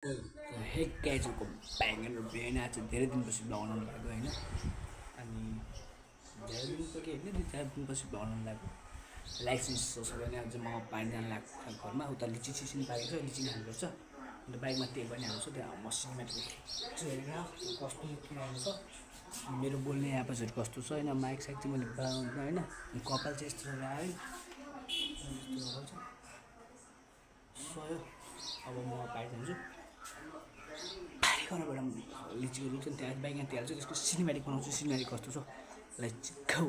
हेक क्याजुको ब्याङ्गन र बिहान आज धेरै दिनपछि बनाउनु लाग्यो होइन। अनि धेरै दिन त के होइन 2-4 दिनपछि बनाउनु लाग्यो। लाइसेन्स सबैले भने अझ म पानी जानु लाग्छ घरमा उता लिची सिसिनी पाकेको छ, लिची खानुपर्छ। अन्त बाइकमा तेल पनि हाल्छु त्यहाँ मसिनमा कस्तो किनहरू छ मेरो बोल्ने आवाजहरू कस्तो छ होइन। माइक साइक चाहिँ मैले बनाउँदैन होइन। कपाल चाहिँ यस्तो आयो सयो। अब म बाहिर जान्छु घरबाट लिचीको रुच त्यहाँ बाइकमा तेल हाल्छु त्यसको सिनेमेटिक बनाउँछु। सिनेमेटिक कस्तो छ लेट्स गो।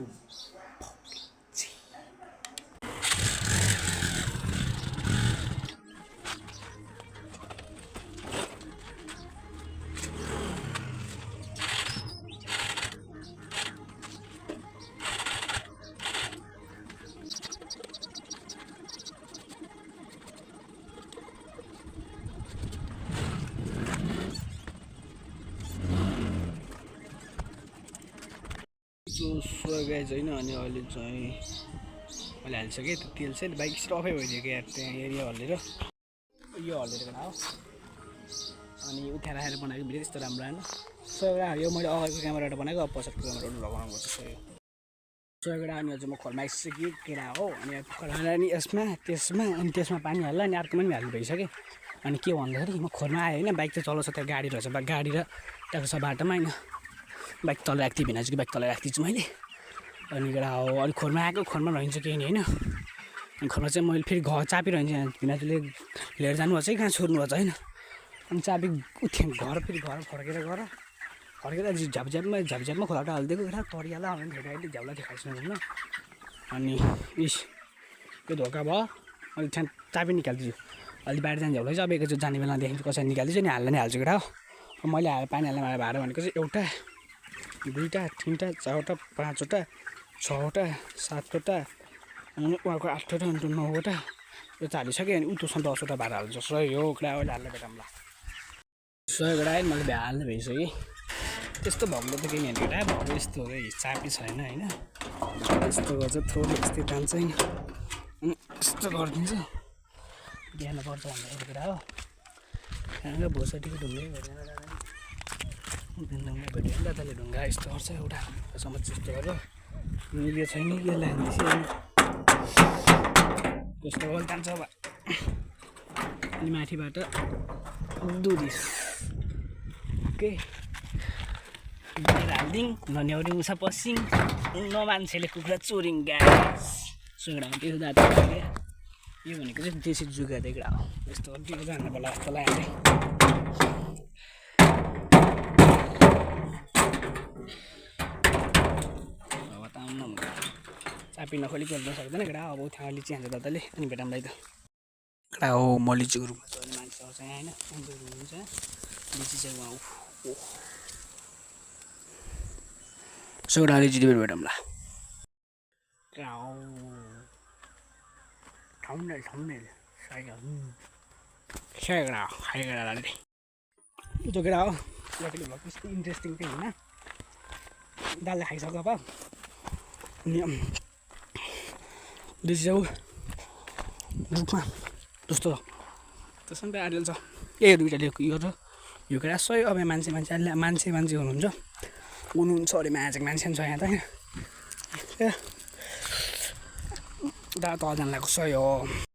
सो गाइज होइन। अनि अहिले चाहिँ मैले हालिसकेँ त्यो तेल चाहिँ बाइक स्टफै भइदियो क्या त्यहाँ एरिया हल्लेर यो हल्लेर हो। अनि उठाएर राखेर बनाएको भिडियो त्यस्तो राम्रो आएन। सो एउटा यो मैले अगाडिको क्यामेराबाट बनाएको अब पछाडिको क्यामेराबाट लगाउनु पर्छ। सो एउटा अनि अझ म खोरमा आइसकेँ केरा हो। अनि खोरमा अनि त्यसमा पानी हाल्ला अनि अर्कोमा पनि हाल्नु भइसक्यो। अनि के भन्दाखेरि म खोरमा आएँ होइन। बाइक चाहिँ चलाउँछ त्यहाँ गाडी रहेछ गाडी र त्यहाँको छ बाटोमा होइन। बाइक तल राख्थेँ भिनाजु कि बाइक तल राख्दिन्छु मैले। अनि एउटा हो अलिक खोरमा आएको खोरमा रहन्छ केही नि होइन। अनि खोरमा चाहिँ मैले फेरि घर चापिरहन्छ भिनाजुले लिएर जानुभएको छ कि कहाँ छोड्नुभएको छ होइन। अनि चाबी उठ्यो घर फेरि घर फर्केर झ्यापझ्यापमा खोलाटा हालिदिएको एउटा तरियाला भने भेटाइले झ्याउला देखाइसक्नु होइन। अनि त्यो धोका भयो। अहिले त्यहाँ चाबी निकालिदिन्छु अलि बाहिर जाने झ्याउला चाहिँ अब एकैचोटि जाने बेला देखिन्छु कसरी निकालिदिन्छु नि हाल्न नै हाल्छु केटा हो। मैले पानी हाल्ने भाडा भनेको चाहिँ एउटा 2टा 3टा 4टा 5वटा 6वटा 7वटा अनि उहाँको 8वटा अन्त 9वटा यो त हालिसकेँ। अनि उतोसँग 10वटा भाडा हाल्छ। सही हो कडा अहिले हाल्न भेटाउँला सही कडा अहिले मैले भ्या हाल्नु भइसकेँ। त्यस्तो भग्लो त केही होइन केटा भग्लो यस्तो हो चापी छैन होइन। यस्तो गर्छ थोरै यस्तै तान्छ होइन। यस्तो गरिदिन्छ बिहान पर्छ भन्दाखेरि केटा हो। कहाँको भोसटीको ढुङ्गै भएन ढुङ्गा भेट्यो नि दादाले ढुङ्गा यस्तो गर्छ एउटा समझ यस्तो गरेर निल्यो छैन यसलाई त्यस्तो गर्दै जान्छ। अब अनि माथिबाट दुधिस ओके हालिदिङ नन्याउरी मुसा पसिङ न मान्छेले कुखुरा चोरिङ ग्यास सुगडामा त्यो दादा यो भनेको चाहिँ देशी जुगा देख्रा हो। यस्तो अड्डीको जानु पर्ला जस्तो लाग्यो। चापी नखोली खोल्न सक्दैन केटा अब त्यहाँ लिची हान्छ दादाले। अनि भेटाउँलाई त केटा हो म लिचीको रुखमा छ मान्छे आउँछ यहाँ होइन। मान्छेहरू हुन्छ लिची चाहिँ उहाँ सौडा लिची डिबेट भेटौँला ठाउँडेल सयकडा खाइकडा लाले त्यो केटा हो लकली भएको यस्तो इन्ट्रेस्टिङ चाहिँ होइन। दालले खाइसक्यो अब अनि लिची चाहिँ रुखमा जस्तो त्यसमा त आइडल छ ए 2टा यो र यो केटा सय अब मान्छे हुनुहुन्छ अरे मान्छे छ यहाँ त होइन। दा त अजान लागेको सय हो।